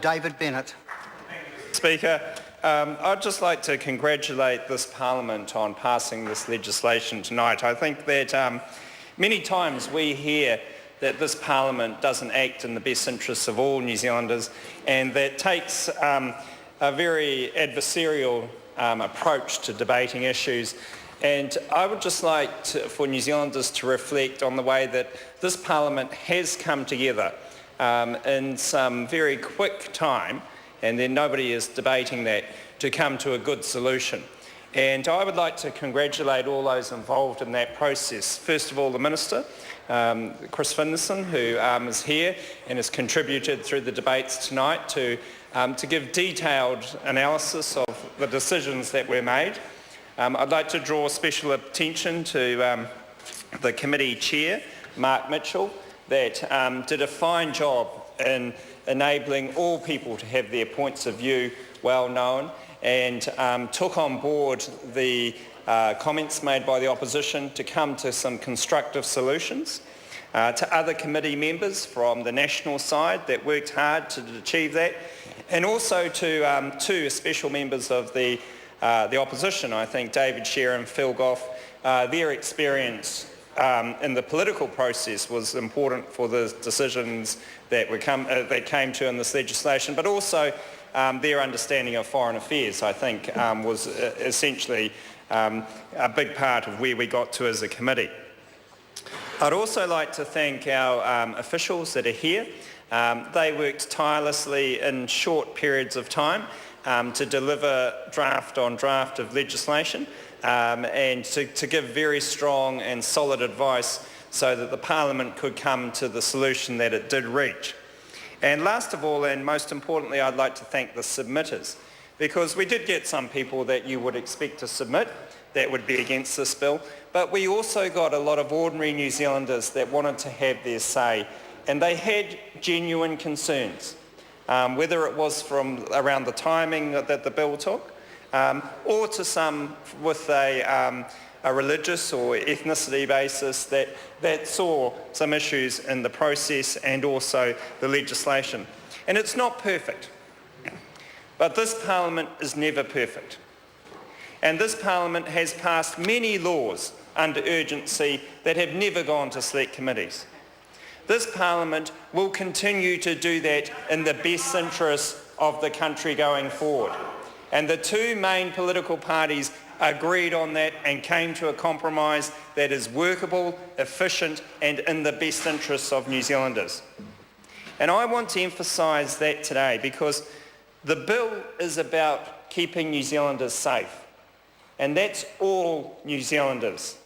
David Bennett. Speaker, I'd just like to congratulate this Parliament on passing this legislation tonight. I think that many times we hear that this Parliament doesn't act in the best interests of all New Zealanders, and that takes a very adversarial approach to debating issues. And I would just like for New Zealanders to reflect on the way that this Parliament has come together in some very quick time, and then nobody is debating that, to come to a good solution. And I would like to congratulate all those involved in that process. First of all, the Minister, Chris Finlayson, who is here and has contributed through the debates tonight to give detailed analysis of the decisions that were made. I'd like to draw special attention to the committee chair, Mark Mitchell, that did a fine job in enabling all people to have their points of view well known, and took on board the comments made by the opposition to come to some constructive solutions. To other committee members from the national side that worked hard to achieve that, and also to two special members of the opposition, I think David Shearer and Phil Goff. Their experience in the political process was important for the decisions that came to in this legislation, but also their understanding of foreign affairs, I think, was essentially a big part of where we got to as a committee. I'd also like to thank our officials that are here. They worked tirelessly in short periods of time to deliver draft on draft of legislation and to give very strong and solid advice so that the Parliament could come to the solution that it did reach. And last of all, and most importantly, I'd like to thank the submitters, because we did get some people that you would expect to submit that would be against this bill, but we also got a lot of ordinary New Zealanders that wanted to have their say, and they had genuine concerns, whether it was from around the timing that the bill took, or to some with a religious or ethnicity basis that saw some issues in the process and also the legislation. And it's not perfect, but this Parliament is never perfect. And this Parliament has passed many laws under urgency that have never gone to select committees. This Parliament will continue to do that in the best interests of the country going forward. And the two main political parties agreed on that and came to a compromise that is workable, efficient and in the best interests of New Zealanders. And I want to emphasise that today, because the bill is about keeping New Zealanders safe. And that's all New Zealanders.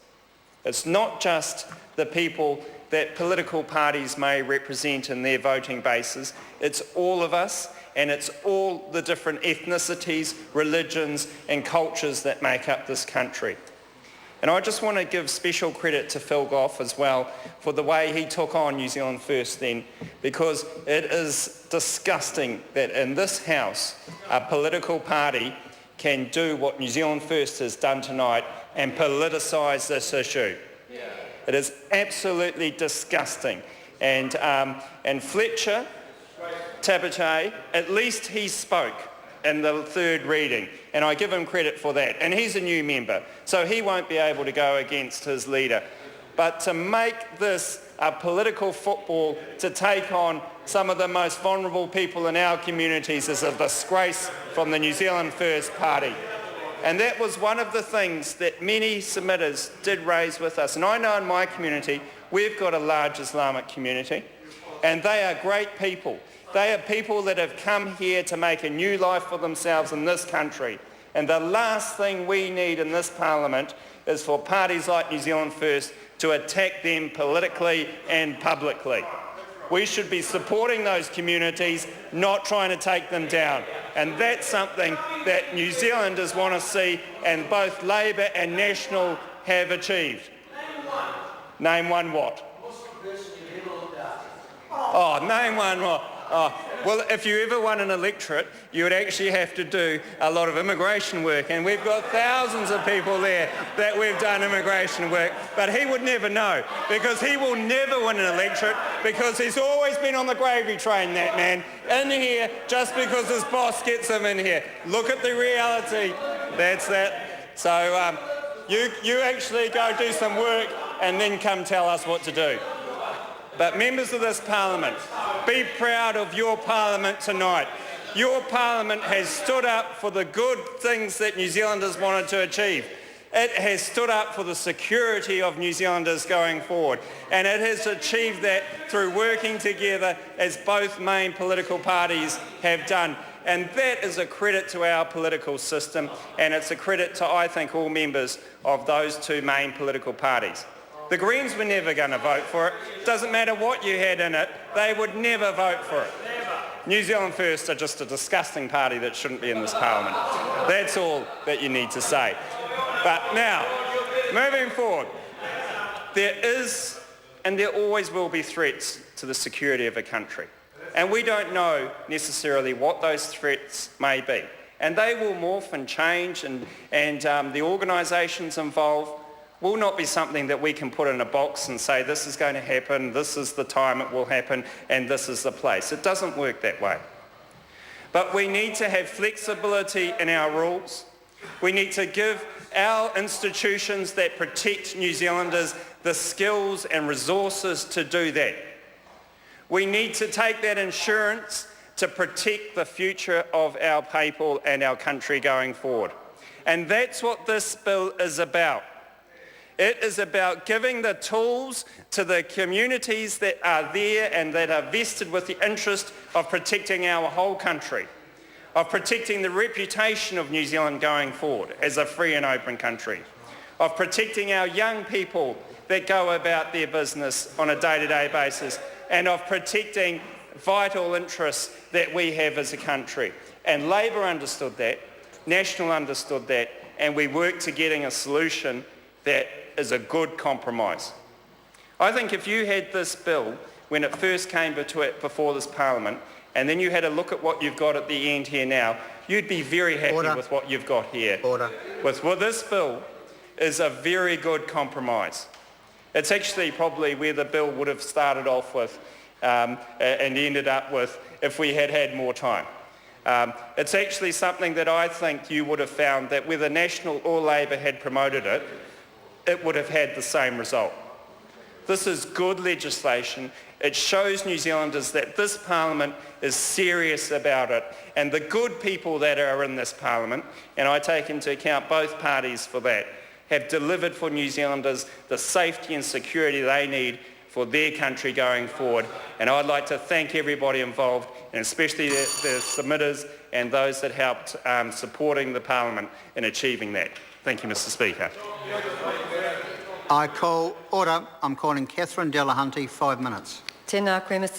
It's not just the people that political parties may represent in their voting bases. It's all of us, and it's all the different ethnicities, religions and cultures that make up this country. And I just want to give special credit to Phil Goff as well for the way he took on New Zealand First then, because it is disgusting that in this House a political party can do what New Zealand First has done tonight and politicise this issue. Yeah. It is absolutely disgusting. And Fletcher Tabatay, at least he spoke in the third reading, and I give him credit for that. And he's a new member, so he won't be able to go against his leader. But to make this a political football to take on some of the most vulnerable people in our communities is a disgrace from the New Zealand First Party. And that was one of the things that many submitters did raise with us. And I know in my community, we've got a large Islamic community, and they are great people. They are people that have come here to make a new life for themselves in this country. And the last thing we need in this Parliament is for parties like New Zealand First to attack them politically and publicly. We should be supporting those communities, not trying to take them down. And that's something that New Zealanders want to see, and both Labour and National have achieved. Name one what? Oh, name one what? Oh, Well, if you ever won an electorate, you would actually have to do a lot of immigration work, and we've got thousands of people there that we've done immigration work, but he would never know, because he will never win an electorate, because he's always been on the gravy train, that man, in here just because his boss gets him in here. Look at the reality. That's that. So you actually go do some work and then come tell us what to do. But members of this Parliament, be proud of your Parliament tonight. Your Parliament has stood up for the good things that New Zealanders wanted to achieve. It has stood up for the security of New Zealanders going forward, and it has achieved that through working together as both main political parties have done. And that is a credit to our political system, and it's a credit to, I think, all members of those two main political parties. The Greens were never going to vote for it. Doesn't matter what you had in it, they would never vote for it. New Zealand First are just a disgusting party that shouldn't be in this Parliament. That's all that you need to say. But now, moving forward, there is and there always will be threats to the security of a country. And we don't know necessarily what those threats may be. And they will morph and change, and the organisations involved will not be something that we can put in a box and say this is going to happen, this is the time it will happen, and this is the place. It doesn't work that way. But we need to have flexibility in our rules. We need to give our institutions that protect New Zealanders the skills and resources to do that. We need to take that insurance to protect the future of our people and our country going forward. And that's what this bill is about. It is about giving the tools to the communities that are there and that are vested with the interest of protecting our whole country, of protecting the reputation of New Zealand going forward as a free and open country, of protecting our young people that go about their business on a day-to-day basis, and of protecting vital interests that we have as a country. And Labor understood that, National understood that, and we worked to getting a solution that is a good compromise. I think if you had this bill when it first came before this Parliament, and then you had a look at what you've got at the end here now, you'd be very happy with what you've got here. With this bill is a very good compromise. It's actually probably where the bill would have started off with and ended up with if we had had more time. It's actually something that I think you would have found that whether National or Labor had promoted it, it would have had the same result. This is good legislation. It shows New Zealanders that this Parliament is serious about it, and the good people that are in this Parliament, and I take into account both parties for that, have delivered for New Zealanders the safety and security they need for their country going forward. And I'd like to thank everybody involved, and especially the submitters and those that helped supporting the Parliament in achieving that. Thank you, Mr. Speaker. I call order. I'm calling Catherine Delahunty, 5 minutes. Tēnā koe, Mr.